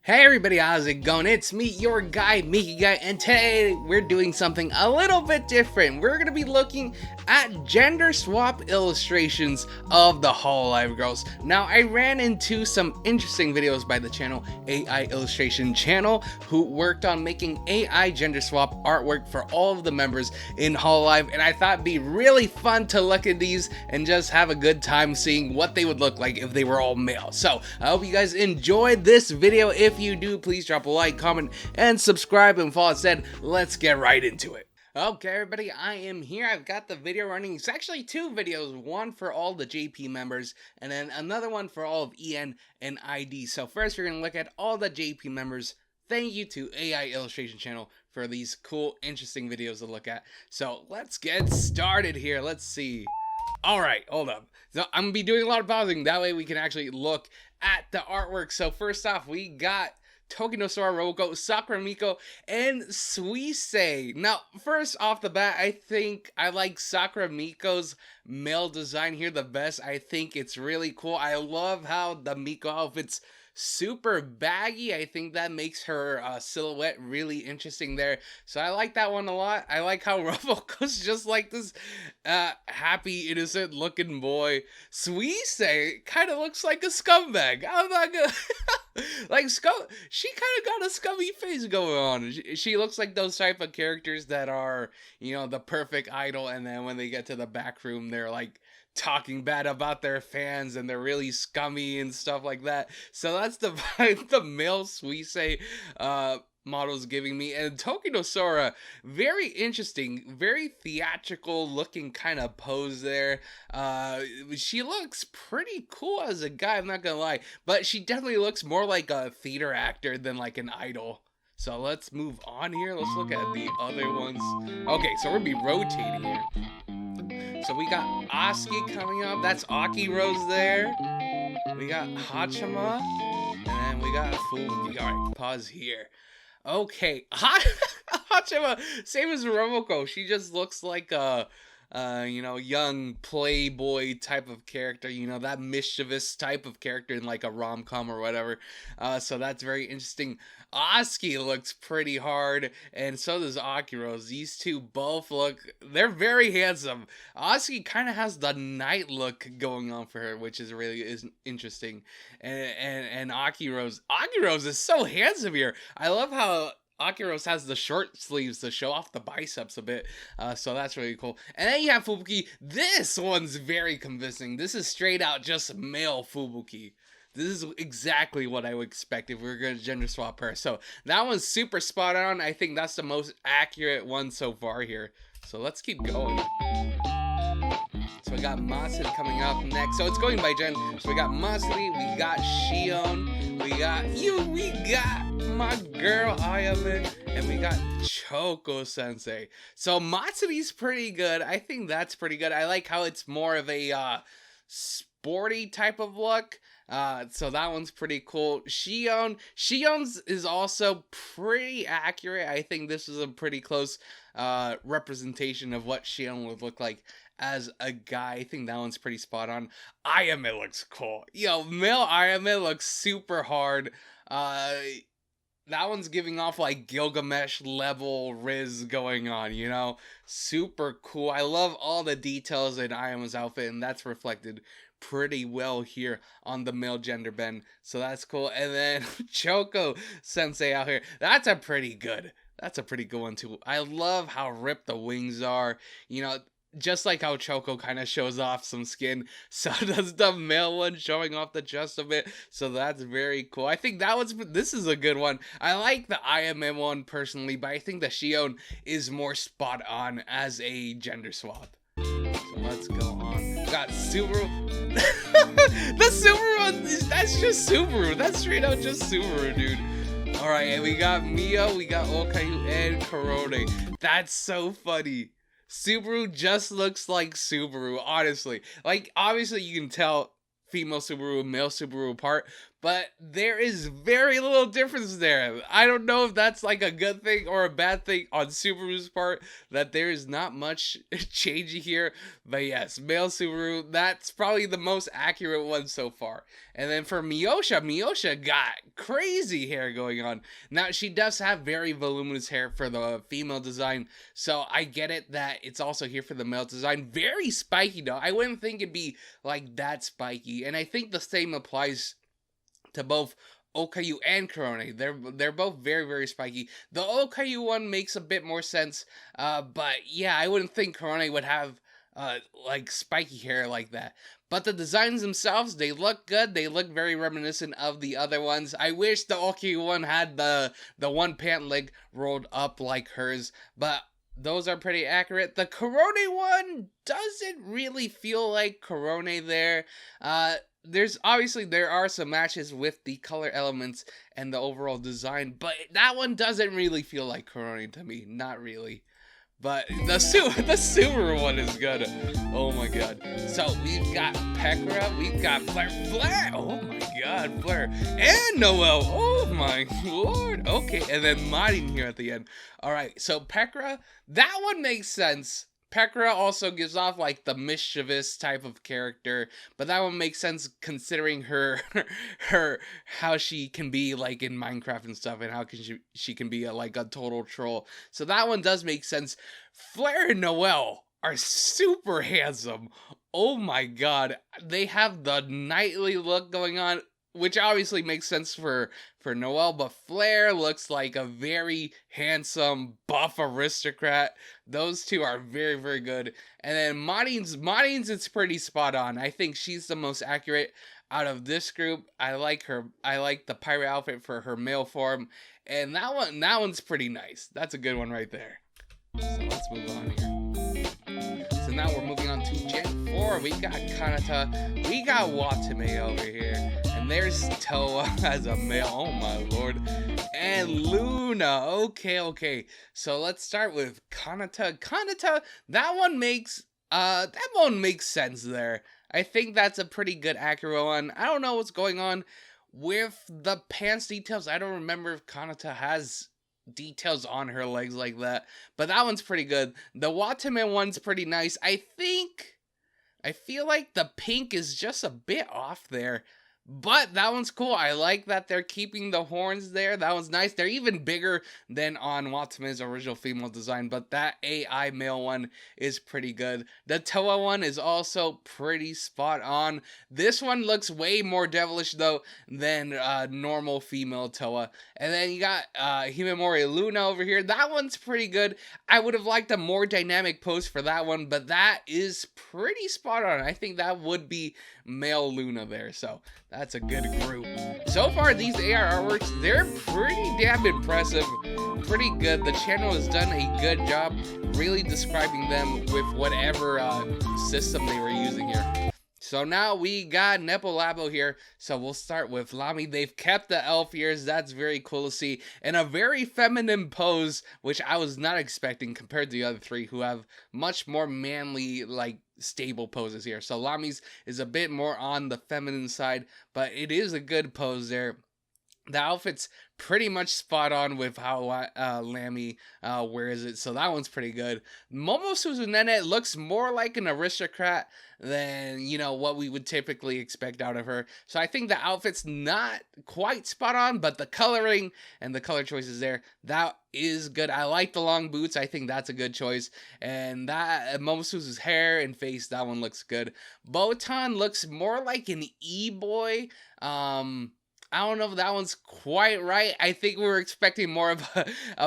Hey everybody, how's it going? It's me, your guy, Mikigai, and today we're doing something a little bit different. We're going to be looking at gender swap illustrations of the Hololive girls. Now, I ran into some interesting videos by the channel AI Illustration Channel, who worked on making AI gender swap artwork for all of the members in Hololive, and I thought it'd be really fun to look at these and just have a good time seeing what they would look like if they were all male. So, I hope you guys enjoyed this video. If you do, please drop a like, comment, and subscribe. And with all that said, let's get right into it. Okay, everybody, I am here. I've got the video running. It's actually two videos, one for all the JP members, and then another one for all of EN and ID. So first, we're going to look at all the JP members. Thank you to AI Illustration Channel for these cool, interesting videos to look at. So let's get started here. Let's see. All right, hold up. So I'm going to be doing a lot of pausing. That way we can actually look at the artwork. So first off, we got Tokinosora Roboko, Sakura Miko, and Suisei. Now, first off the bat, I think I like Sakura Miko's male design here the best. I think it's really cool. I love how the Miko outfit's super baggy. I think that makes her silhouette really interesting there. So I like that one a lot. I like how Roboko's just like this happy, innocent looking boy. Suisei kind of looks like a scumbag. I'm not gonna like she kind of got a scummy face going on. She looks like those type of characters that are, you know, the perfect idol, and then when they get to the back room, they're like talking bad about their fans and they're really scummy and stuff like that. So that's the vibe the male Suisei model's giving me. And Tokinosora, very interesting, very theatrical looking kind of pose there. She looks pretty cool as a guy, I'm not gonna lie, but she definitely looks more like a theater actor than like an idol. So let's move on here. Let's look at the other ones. Okay, so we're gonna be rotating here. So we got Asuki coming up. That's Aki Rose there. We got Hachima. And then we got Fuki. Alright, pause here. Okay. Hachima, same as Romoko. She just looks like a you know, young playboy type of character, you know, that mischievous type of character in like a rom-com or whatever. So that's very interesting. Asuki looks pretty hard, and so does Akirose. These two both they're very handsome. Asuki kind of has the night look going on for her, which is really interesting. And Akirose is so handsome here. I love how Akirose has the short sleeves to show off the biceps a bit, so that's really cool. And then you have Fubuki. This one's very convincing. This is straight out just male Fubuki. This is exactly what I would expect if we were going to gender swap her. So that one's super spot on. I think that's the most accurate one so far here. So let's keep going. So we got Matsuri coming up next. So it's going by gen. So we got Matsuri, we got Shion, we got you, we got my girl Ayame, and we got Choco Sensei. So Matsuri's pretty good. I think that's pretty good. I like how it's more of a sporty type of look. So that one's pretty cool. Shion's is also pretty accurate. I think this is a pretty close representation of what Shion would look like as a guy. I think that one's pretty spot on. Ayame looks cool. Yo, male Ayame looks super hard. That one's giving off like Gilgamesh level Riz going on, you know? Super cool. I love all the details in Ayame's outfit, and that's reflected pretty well here on the male gender bend. So that's cool. And then Choco Sensei out here. That's a pretty good one too. I love how ripped the wings are. You know, just like how Choco kind of shows off some skin, so does the male one, showing off the chest a bit. So that's very cool. I think this is a good one. I like the IMM one personally, but I think the Shion is more spot on as a gender swap. So let's go on. We got Subaru. The Subaru one, that's just Subaru. That's straight out just Subaru, dude. Alright, and we got Mio, we got Okayu, and Korone. That's so funny. Subaru just looks like Subaru, honestly. Like, obviously you can tell female Subaru and male Subaru apart, but there is very little difference there. I don't know if that's like a good thing or a bad thing on Subaru's part, that there is not much changing here. But yes, male Subaru, that's probably the most accurate one so far. And then for Miosha got crazy hair going on. Now, she does have very voluminous hair for the female design, so I get it that it's also here for the male design. Very spiky though. I wouldn't think it'd be like that spiky, and I think the same applies to both Okayu and Korone. They're both very, very spiky. The Okayu one makes a bit more sense, but yeah, I wouldn't think Korone would have like spiky hair like that. But the designs themselves, they look good. They look very reminiscent of the other ones. I wish the Okayu one had the one pant leg rolled up like hers, but those are pretty accurate. The Korone one doesn't really feel like Korone there. There are some matches with the color elements and the overall design, but that one doesn't really feel like Korone to me. Not really. But the Subaru one is good. Oh my god. So we've got Pekra, we've got Flare. Oh my god, Flare. And Noelle. Oh my lord. Okay, and then Marin here at the end. Alright, so Pekra, that one makes sense. Pekra also gives off like the mischievous type of character, but that one makes sense considering her how she can be like in Minecraft and stuff, and how can she can be like a total troll. So that one does make sense. Flare and Noelle are super handsome. Oh my god, they have the knightly look going on, which obviously makes sense for Noelle, but Flare looks like a very handsome, buff aristocrat. Those two are very, very good. And then Marin's it's pretty spot on. I think she's the most accurate out of this group. I like her. I like the pirate outfit for her male form. And that one's pretty nice. That's a good one right there. So let's move on here. So now we're moving on to Gen 4. We got Kanata. We got Watame over here. And there's Toa as a male. Oh my lord. And Luna. Okay. So let's start with Kanata. Kanata, that one makes sense there. I think that's a pretty good accurate one. I don't know what's going on with the pants details. I don't remember if Kanata has details on her legs like that, but that one's pretty good. The Watame one's pretty nice. I feel like the pink is just a bit off there, but that one's cool. I like that they're keeping the horns there. That one's nice. They're even bigger than on Watame's original female design, but that AI male one is pretty good. The Toa one is also pretty spot on. This one looks way more devilish though than normal female Toa. And then you got Himemori Luna over here. That one's pretty good. I would have liked a more dynamic pose for that one, but that is pretty spot on. I think that would be male Luna there, so that's a good group. So far, these AR artworks, they're pretty damn impressive, pretty good. The channel has done a good job really describing them with whatever system they were using here. So now we got Nepo Labo here, so we'll start with Lami. They've kept the elf ears, that's very cool to see, and a very feminine pose, which I was not expecting compared to the other three, who have much more manly, like, stable poses here. So Lami's is a bit more on the feminine side, but it is a good pose there. The outfit's pretty much spot on with how Lami wears it, so that one's pretty good. Momo Suzunene looks more like an aristocrat than, you know, what we would typically expect out of her. So I think the outfit's not quite spot on, but the coloring and the color choices there, that is good. I like the long boots. I think that's a good choice. And that Momosu's hair and face, that one looks good. Botan looks more like an e-boy. I don't know if that one's quite right. I think we were expecting more of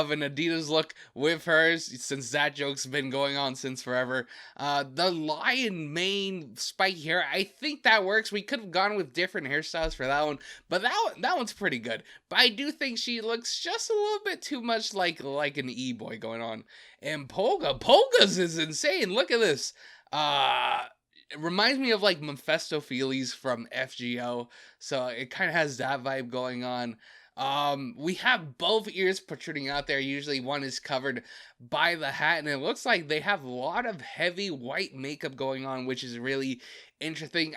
an Adidas look with hers, since that joke's been going on since forever. The lion mane spiky hair, I think that works. We could have gone with different hairstyles for that one, but that one's pretty good. But I do think she looks just a little bit too much like an e-boy going on. And Polga's is insane. Look at this. It reminds me of like Mephistopheles from FGO, so it kind of has that vibe going on. We have both ears protruding out there. Usually one is covered by the hat, and it looks like they have a lot of heavy white makeup going on, which is really interesting.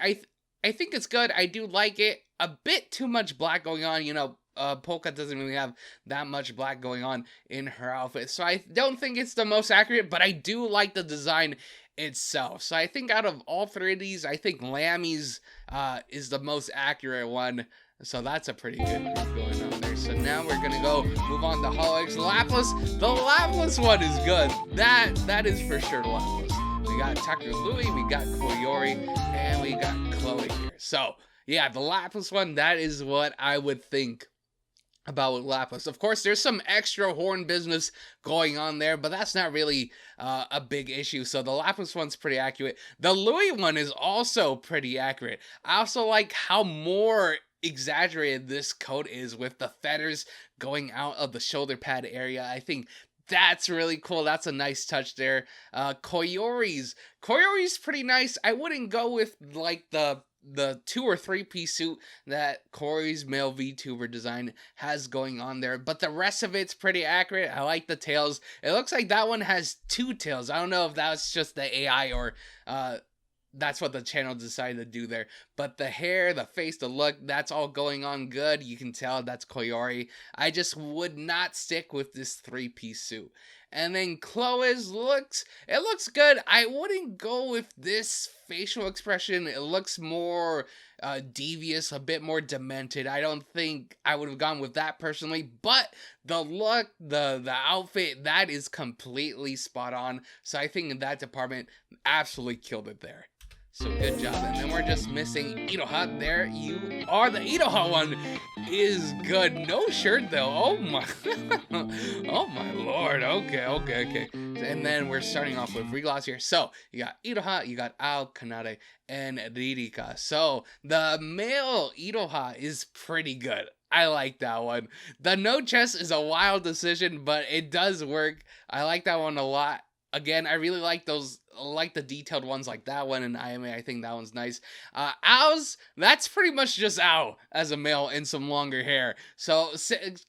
I think it's good. I do like it. A bit too much black going on, Polka doesn't really have that much black going on in her outfit. So I don't think it's the most accurate, but I do like the design itself. So I think out of all three of these, I think Lammy's is the most accurate one. So that's a pretty good group going on there. So now we're gonna go move on to Hololive Laplace. The Laplace one is good. That is for sure Laplace. We got Tucker Louie, we got Koyori, and we got Chloe here. So yeah, the Laplace one, that is what I would think about with Lapis. Of course, there's some extra horn business going on there, but that's not really a big issue. So the Lapis one's pretty accurate. The Louis one is also pretty accurate. I also like how more exaggerated this coat is with the feathers going out of the shoulder pad area. I think that's really cool. That's a nice touch there. Koyori's pretty nice. I wouldn't go with like the 2 or 3 piece suit that Corey's male VTuber design has going on there, but the rest of it's pretty accurate. I like the tails. It looks like that one has 2 tails. I don't know if that's just the AI or that's what the channel decided to do there. But the hair, the face, the look, that's all going on good. You can tell that's Koyori. I just would not stick with this 3-piece suit. And then Chloe's looks good. I wouldn't go with this facial expression. It looks more devious, a bit more demented. I don't think I would have gone with that personally. But the look, the outfit, that is completely spot on. So I think in that department, absolutely killed it there. So good job. And then we're just missing Iroha. There you are. The Iroha one is good. No shirt though. Oh my. Oh my lord. Okay. And then we're starting off with Regloss here. So you got Iroha, you got Ao, Kanade, and Ririka. So the male Iroha is pretty good. I like that one. The no chest is a wild decision, but it does work. I like that one a lot. Again, I really like those, like the detailed ones like that one in anime. I think that one's nice. Ao's, that's pretty much just Ao as a male in some longer hair. So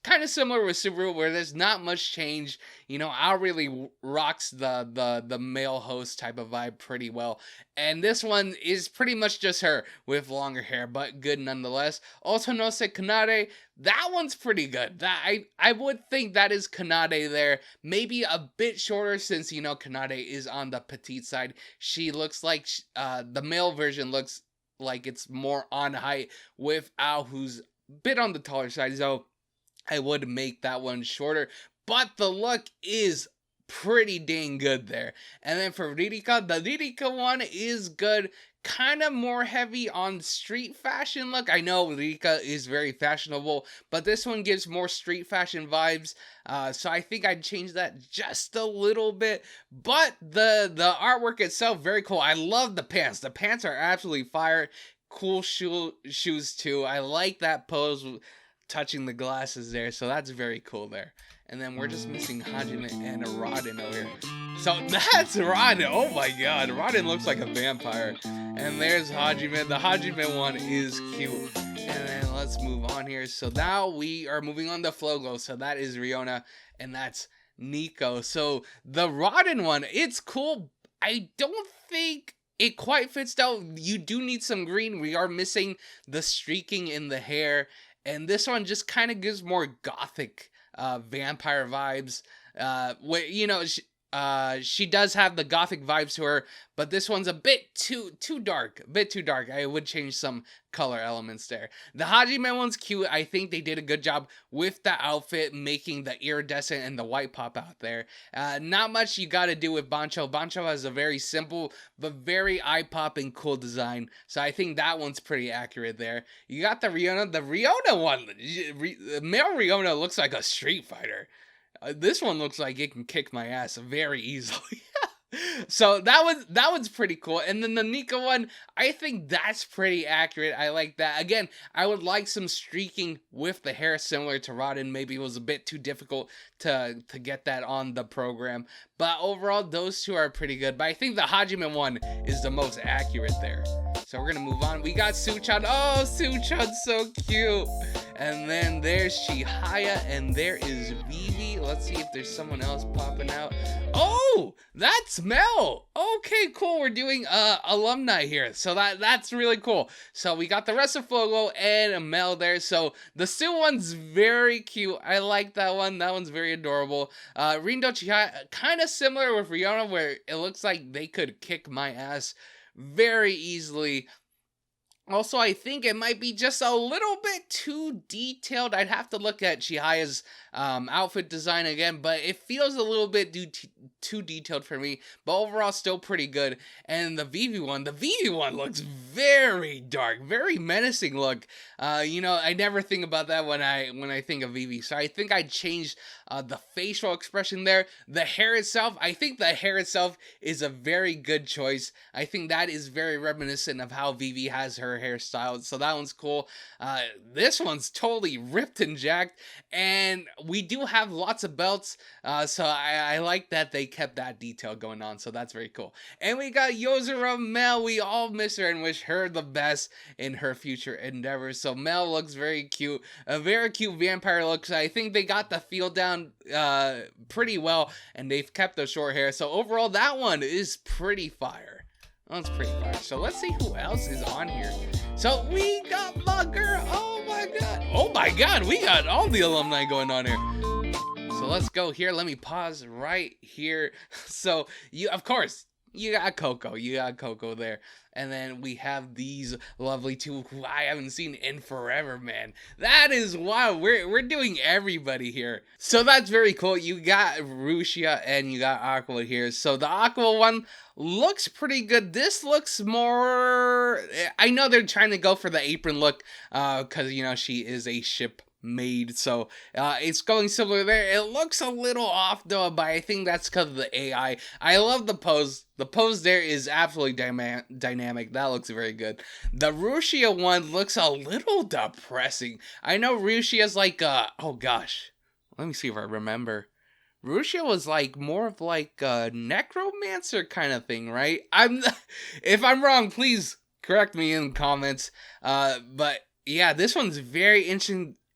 kind of similar with Subaru where there's not much change. Ao really rocks the male host type of vibe pretty well. And this one is pretty much just her with longer hair, but good nonetheless. Otonose Kanade, that one's pretty good. I would think that is Kanade there. Maybe a bit shorter since, Kanade is on the petite side. She looks like, the male version looks like it's more on height with Ao, who's a bit on the taller side. So I would make that one shorter. But the look is pretty dang good there. And then for Ririka, the Ririka one is good. Kind of more heavy on street fashion look. I know Ririka is very fashionable, but this one gives more street fashion vibes. So I think I'd change that just a little bit. But the artwork itself, very cool. I love the pants. The pants are absolutely fire. Cool shoes too. I like that pose touching the glasses there. So that's very cool there. And then we're just missing Hajime and Rodin over here. So that's Rodin. Oh my god. Rodin looks like a vampire. And there's Hajime. The Hajime one is cute. And then let's move on here. So now we are moving on to Flogo. So that is Riona. And that's Nico. So the Rodin one, it's cool. I don't think it quite fits though. You do need some green. We are missing the streaking in the hair. And this one just kind of gives more gothic vampire vibes. She does have the gothic vibes to her, but this one's a bit too dark. I would change some color elements there. The Hajime one's cute. I think they did a good job with the outfit, making the iridescent and the white pop out there. Not much you gotta do with Bancho. Bancho has a very simple but very eye-popping cool design, so I think that one's pretty accurate there. You got the Riona. The Riona one, male Riona looks like a street fighter. This one looks like it can kick my ass very easily. So that one's pretty cool. And then the Nika one, I think that's pretty accurate. I like that. Again, I would like some streaking with the hair similar to Rodin. Maybe it was a bit too difficult to get that on the program. But overall, those two are pretty good. But I think the Hajime one is the most accurate there. So we're going to move on. We got Suchan. Oh, Suchan's so cute. And then there's Chihaya, and there is Vivi. Let's see if there's someone else popping out. Oh, that's Mel. Okay, cool. We're doing alumni here, so that's really cool. So we got the rest of Fogo and Mel there. So the Sue one's very cute. I like that one. That one's very adorable. Rindo Chihaya, kind of similar with Rihanna, where it looks like they could kick my ass very easily. Also, I think it might be just a little bit too detailed. I'd have to look at Chihaya's outfit design again, but it feels a little bit too detailed for me. But overall, still pretty good. And the Vivi one looks very dark, very menacing look. I never think about that when I think of Vivi. So I think I changed the facial expression there. The hair itself, I think the hair itself is a very good choice. I think that is very reminiscent of how Vivi has her hairstyle, so that one's cool. This one's totally ripped and jacked, and we do have lots of belts, so I like that they kept that detail going on, so that's very cool. And we got Yozora Mel. We all miss her and wish her the best in her future endeavors. So Mel looks very cute, a very cute vampire look. So I think they got the feel down pretty well, and they've kept the short hair. So overall, that one is pretty fire. That's pretty fire. So let's see who else is on here. So we got my girl. Oh my god. Oh my god. We got all the alumni going on here. So let's go here. Let me pause right here. So of course, you got Coco. You got Coco there. And then we have these lovely two who I haven't seen in forever, man. That is wild. We're doing everybody here. So that's very cool. You got Rushia and you got Aqua here. So the Aqua one looks pretty good. This looks more... I know they're trying to go for the apron look because, she is a ship made, so it's going similar there. It looks a little off though, but I think that's because of the AI. I love the pose. The pose there is absolutely dynamic. That looks very good. The Rushia one looks a little depressing. I know Rushia's like oh gosh, let me see if I remember. Rushia was like more of like a necromancer kind of thing, right? If I'm wrong, please correct me in the comments. But yeah, this one's very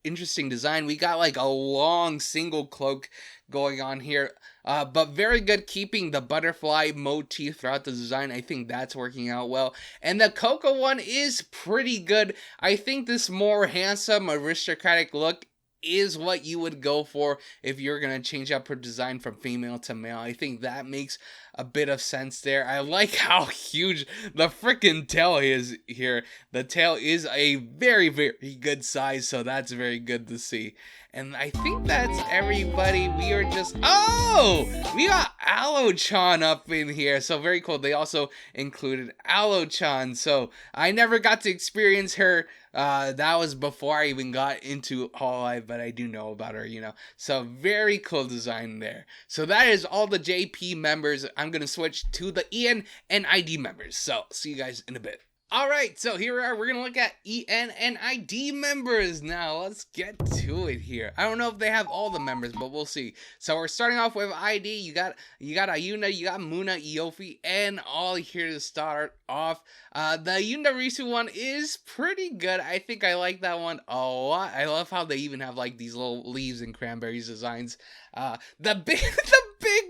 interesting design. We got like a long single cloak going on here, but very good, keeping the butterfly motif throughout the design. I think that's working out well. And the Coco one is pretty good. I think this more handsome aristocratic look is what you would go for if you're gonna change up her design from female to male. I think that makes a bit of sense there. I like how huge the freaking tail is here. The tail is a very, very good size, so that's very good to see. And I think that's everybody. We are just... Oh! We got Aloe-chan up in here. So very cool. They also included Aloe-chan. So I never got to experience her. That was before I even got into Hololive, but I do know about her, So very cool design there. So that is all the JP members. I'm going to switch to the EN and ID members. So see you guys in a bit. Alright, so here we are. We're going to look at EN and ID members now. Let's get to it here. I don't know if they have all the members, but we'll see. So we're starting off with ID. You got Ayuna, you got Muna, Iofi, and Ollie here to start off. The Ayuna Risu one is pretty good. I think I like that one a lot. I love how they even have like these little leaves and cranberries designs. The big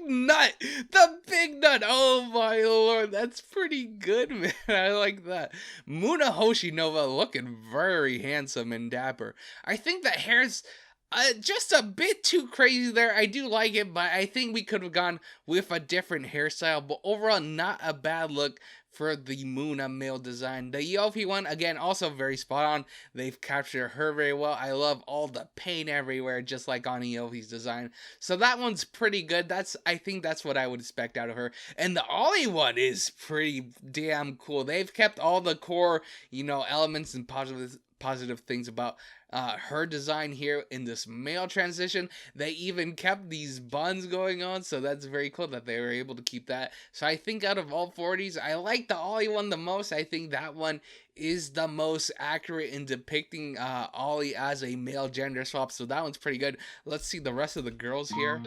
nut. Oh my lord, that's pretty good, man. I like that. Muna Hoshinova looking very handsome and dapper. I think the hair's just a bit too crazy there. I do like it, but I think we could have gone with a different hairstyle. But overall, not a bad look for the Muna male design. The Yofi one, again, also very spot on. They've captured her very well. I love all the paint everywhere, just like on Yofi's design. So that one's pretty good. I think that's what I would expect out of her. And the Ollie one is pretty damn cool. They've kept all the core, elements and positive things about her design here in this male transition. They even kept these buns going on, so that's very cool that they were able to keep that. So I think out of all 40s, I like the Ollie one the most. I think that one is the most accurate in depicting Ollie as a male gender swap, so that one's pretty good. Let's see the rest of the girls here.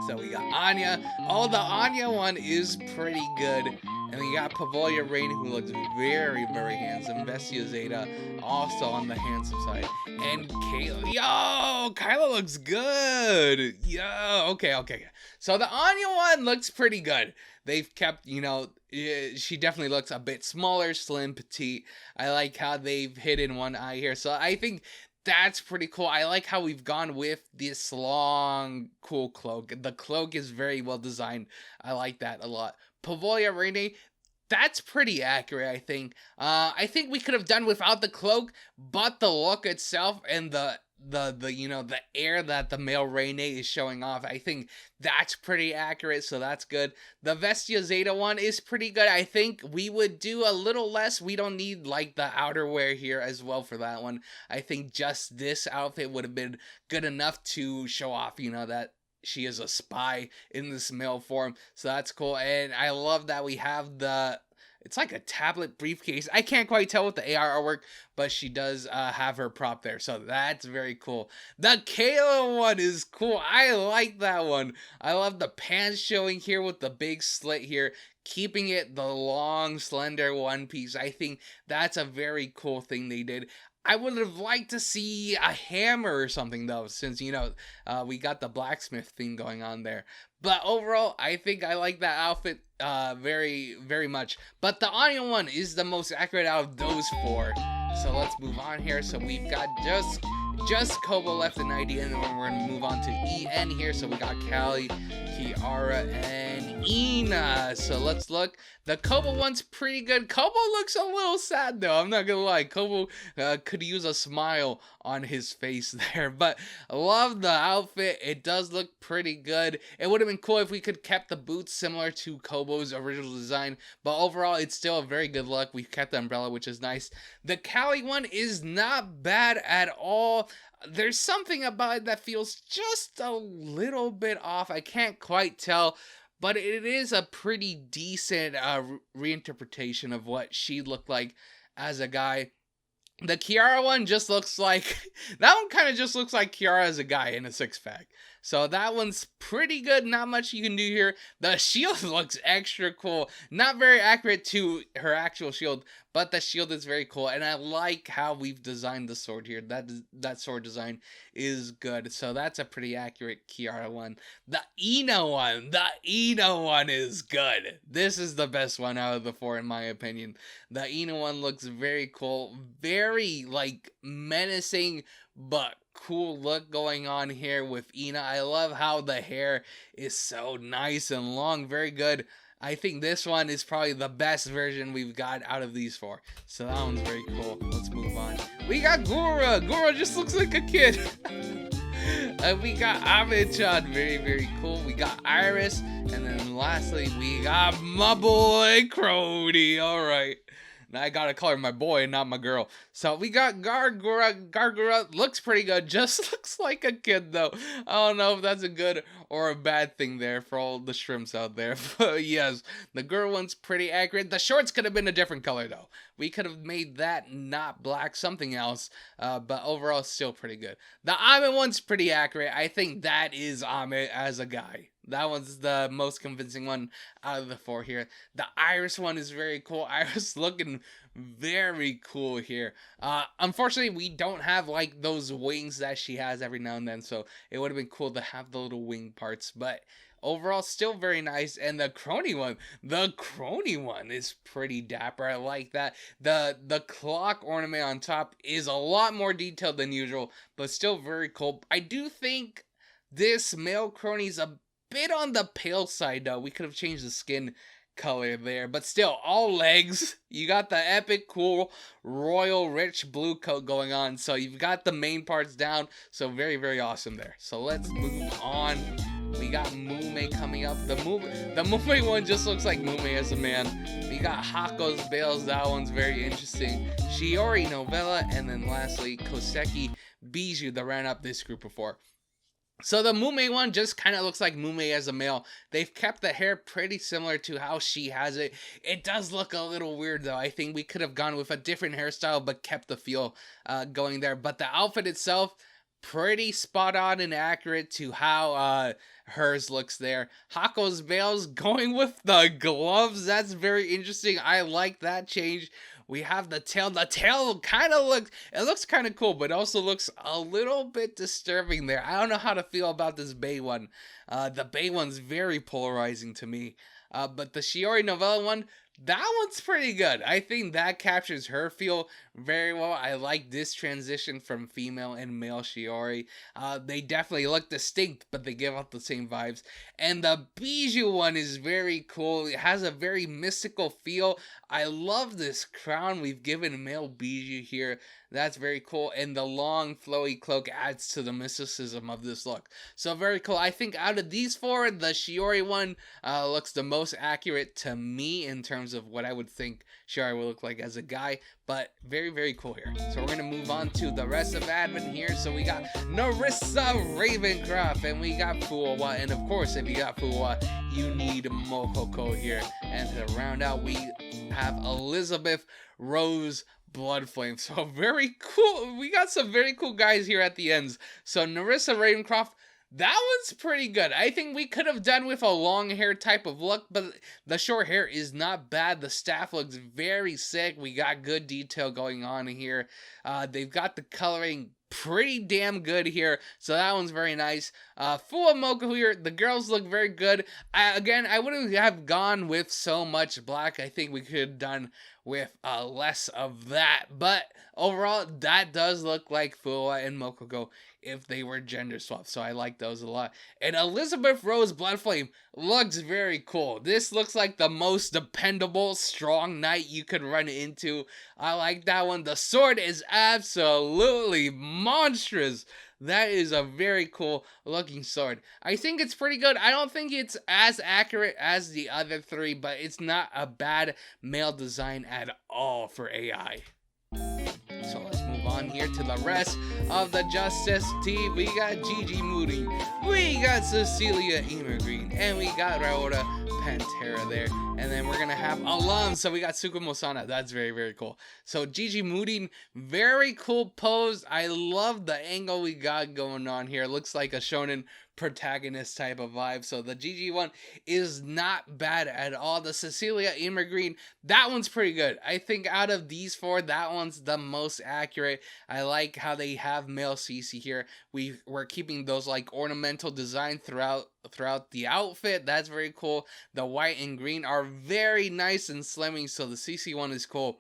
So we got Anya. Oh, the Anya one is pretty good. And then you got Pavolia Rain, who looks very, very handsome. Vestia Zeta, also on the handsome side. And Kayla. Yo, Kyla looks good. Yo, okay. So the Anya one looks pretty good. They've kept, she definitely looks a bit smaller, slim, petite. I like how they've hidden one eye here. So I think that's pretty cool. I like how we've gone with this long, cool cloak. The cloak is very well designed. I like that a lot. Pavolia Rene, that's pretty accurate, I think. I think we could have done without the cloak, but the look itself and the air that the male Rene is showing off, I think that's pretty accurate, so that's good. The Vestia Zeta one is pretty good. I think we would do a little less. We don't need like the outerwear here as well for that one. I think just this outfit would have been good enough to show off, that she is a spy in this male form, so that's cool. And I love that we have it's like a tablet briefcase. I can't quite tell with the AR artwork, but she does have her prop there, so that's very cool. The Kayla one is cool. I like that one. I love the pants showing here with the big slit here, keeping it the long, slender one piece. I think that's a very cool thing they did. I would have liked to see a hammer or something, though, since, we got the blacksmith thing going on there. But overall, I think I like that outfit very, very much. But the Anya one is the most accurate out of those four. So let's move on here. So we've got just Kobo left in ID, and then we're going to move on to EN here. So we got Callie, Kiara, and Ina. So let's look. The Kobo one's pretty good. Kobo looks a little sad, though. I'm not going to lie. Kobo could use a smile on his face there. But I love the outfit. It does look pretty good. It would have been cool if we could kept the boots similar to Kobo's original design. But overall, it's still a very good look. We've kept the umbrella, which is nice. The Callie one is not bad at all. There's something about it that feels just a little bit off. I can't quite tell. But it is a pretty decent reinterpretation of what she looked like as a guy. The Kiara one just looks like, that one kind of just looks like Kiara as a guy in a six-pack. So that one's pretty good. Not much you can do here. The shield looks extra cool. Not very accurate to her actual shield, but the shield is very cool. And I like how we've designed the sword here. That sword design is good. So that's a pretty accurate Kiara one. The Ina one is good. This is the best one out of the four in my opinion. The Ina one looks very cool. Very like menacing, but cool look going on here with Ina. I love how the hair is so nice and long. Very good. I think this one is probably the best version we've got out of these four. So that one's very cool. Let's move on. We got Gura. Gura just looks like a kid. We got Amid-chan. Very, very cool. We got Iris. And then lastly, we got my boy Crody. All right. Now I gotta call her my boy, not my girl. So we got Gargura. Gargura looks pretty good. Just looks like a kid, though. I don't know if that's a good or a bad thing there for all the shrimps out there. But yes, the girl one's pretty accurate. The shorts could have been a different color, though. We could have made that not black, something else. But overall, still pretty good. The Amit one's pretty accurate. I think that is Amit as a guy. That one's the most convincing one out of the four here. The Iris one is very cool. Iris looking very cool here. Unfortunately, we don't have like those wings that she has every now and then, so it would have been cool to have the little wing parts, but overall still very nice. And the Crony one is pretty dapper. I like that. The clock ornament on top is a lot more detailed than usual, but still very cool. I do think this male Crony's a bit on the pale side, though. We could have changed the skin color there, but still, all legs. You got the epic, cool, royal, rich blue coat going on, so you've got the main parts down, so very, very awesome there. So let's move on. We got Mume coming up. The Mume one just looks like Mume as a man. We got Hako's Bales. That one's very interesting. Shiori Novella, and then lastly, Koseki Bijou that ran up this group before. So the Mume one just kind of looks like Mume as a male. They've kept the hair pretty similar to how she has it. It does look a little weird, though. I think we could have gone with a different hairstyle but kept the feel going there. But the outfit itself, pretty spot on and accurate to how hers looks there. Hako's veils going with the gloves. That's very interesting. I like that change. We have the tail. The tail kind of looks kind of cool, but also looks a little bit disturbing there. I don't know how to feel about this Bay one. The Bay one's very polarizing to me. But the Shiori novella one, that one's pretty good. I think that captures her feel very well. I like this transition from female and male Shiori. They definitely look distinct, but they give off the same vibes. And the Bijou one is very cool. It has a very mystical feel. I love this crown we've given male Bijou here. That's very cool. And the long flowy cloak adds to the mysticism of this look. So very cool. I think out of these four, the Shiori one looks the most accurate to me in terms of what I would think Shiori will look like as a guy. But very, very cool here. So we're going to move on to the rest of admin here. So we got Narissa Ravencroft and we got Fuwa. And of course, if you got Fuwa, you need Mokoko here. And to round out, we have Elizabeth Rose Bloodflame. So very cool. We got some very cool guys here at the ends. So Narissa Ravencroft, that one's pretty good. I think we could have done with a long hair type of look, but the short hair is not bad. The staff looks very sick. We got good detail going on here. They've got the coloring pretty damn good here, so that one's very nice. Fuwa Moku here, the girls look very good. Again, I wouldn't have gone with so much black. I think we could have done with less of that, but overall, that does look like Fuwa and Mokoko if they were gender swapped, so I like those a lot. And Elizabeth Rose Bloodflame looks very cool. This looks like the most dependable, strong knight you could run into. I like that one. The sword is absolutely monstrous. That is a very cool looking sword. I think it's pretty good. I don't think it's as accurate as the other three, but it's not a bad male design at all for AI. So let's move on here to the rest of the Justice team. We got Gigi Moody, we got Cecilia Emergreen, and we got Raora Pantera there. And then we're going to have alum. So we got Tsukumo Sana. That's very, very cool. So Gigi Moody, very cool pose. I love the angle we got going on here. It looks like a shonen protagonist type of vibe. So the Gigi one is not bad at all. The Cecilia Emergreen, that one's pretty good. I think out of these four, that one's the most accurate. I like how they have male CC here. We're keeping those like ornamental design throughout the outfit. That's very cool. The white and green are very nice and slimming, so the CC one is cool.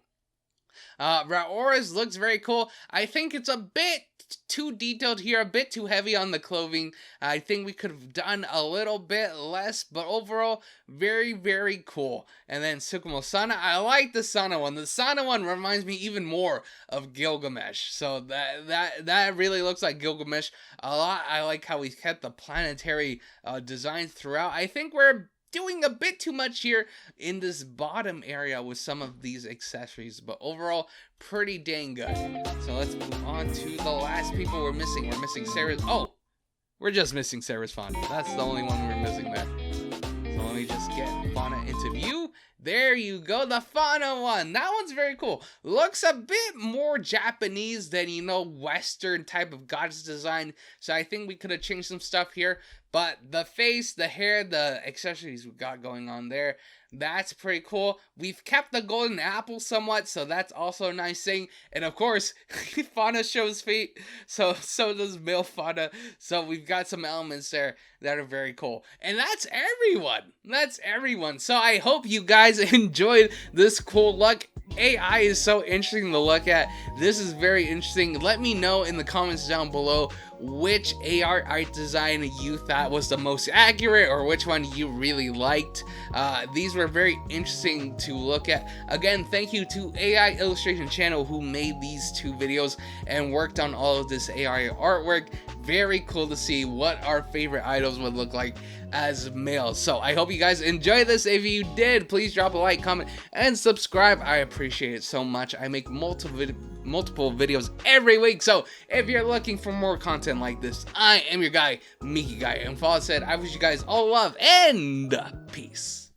Raora's looks very cool. I think it's a bit too detailed here, a bit too heavy on the clothing. I think we could have done a little bit less, but overall, very, very cool. And then Tsukumo Sana, I like the Sana one. The Sana one reminds me even more of Gilgamesh. So that really looks like Gilgamesh a lot. I like how we kept the planetary design throughout. I think we're doing a bit too much here in this bottom area with some of these accessories, but overall pretty dang good. So let's move on to the last people we're missing. We're missing Sarah's. Oh, we're just missing Sarah's Fauna. That's the only one we're missing there. So let me just get Fauna into view. There you go, the Fauna one. That one's very cool. Looks a bit more Japanese than, Western type of goddess design. So I think we could have changed some stuff here. But the face, the hair, the accessories we got going on there, that's pretty cool. We've kept the golden apple somewhat, so that's also a nice thing. And of course, Fauna shows feet, so does male Fauna. So we've got some elements there that are very cool. And that's everyone. That's everyone. So I hope you guys enjoyed this cool look. AI is so interesting to look at. This is very interesting. Let me know in the comments down below which AR art design you thought was the most accurate or which one you really liked. These were very interesting to look at. Again, thank you to AI Illustration Channel who made these two videos and worked on all of this AI artwork. Very cool to see what our favorite idols would look like as males. So I hope you guys enjoyed this. If you did, please drop a like, comment, and subscribe. I appreciate it so much. I make multiple videos every week, so if you're looking for more content like this, I am your guy, Mikigai. And with all that said, I wish you guys all love and peace.